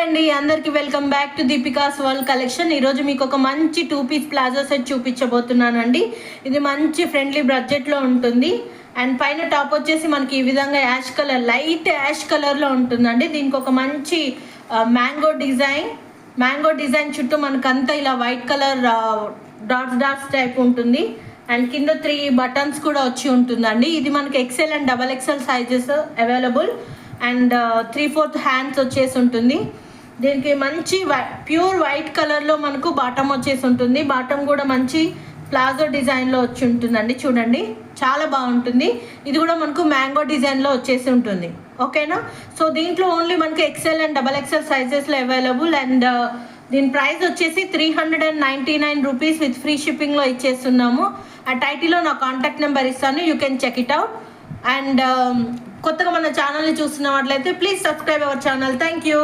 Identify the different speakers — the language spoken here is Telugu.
Speaker 1: అండి అందరికి welcome back to Deepika's world collection. ఈరోజు మీకు ఒక మంచి 2-పీస్ ప్లాజో సెట్ చూపించబోతున్నానండి. ఇది మంచి ఫ్రెండ్లీ బడ్జెట్లో ఉంటుంది. అండ్ పైన టాప్ వచ్చేసి మనకి ఈ విధంగా యాష్ కలర్, లైట్ యాష్ కలర్లో ఉంటుందండి. దీనికి ఒక మంచి మ్యాంగో డిజైన్ చుట్టూ మనకంతా ఇలా వైట్ కలర్ డాట్స్ టైప్ ఉంటుంది. అండ్ కింద 3 బటన్స్ కూడా వచ్చి ఉంటుందండి. ఇది మనకి XL and XXL sizes available. And 3/4 hands వచ్చేసి ఉంటుంది. దీనికి మంచి ప్యూర్ వైట్ కలర్లో మనకు బాటమ్ వచ్చేసి ఉంటుంది. బాటమ్ కూడా మంచి ప్లాజో డిజైన్లో వచ్చి ఉంటుందండి. చూడండి చాలా బాగుంటుంది. ఇది కూడా మనకు మ్యాంగో డిజైన్లో వచ్చేసి ఉంటుంది. ఓకేనా? సో దీంట్లో ఓన్లీ మనకి ఎక్సెల్ అండ్ XXL సైజెస్లో అవైలబుల్. అండ్ దీని ప్రైస్ వచ్చేసి 399 రూపీస్ విత్ ఫ్రీ షిప్పింగ్లో ఇచ్చేస్తున్నాము. ఆ టైటిల్లో నా కాంటాక్ట్ నెంబర్ ఇస్తాను, you can check it out. And కొత్తగా మన ఛానల్ని చూస్తున్న వాట్లయితే please subscribe our channel. Thank you.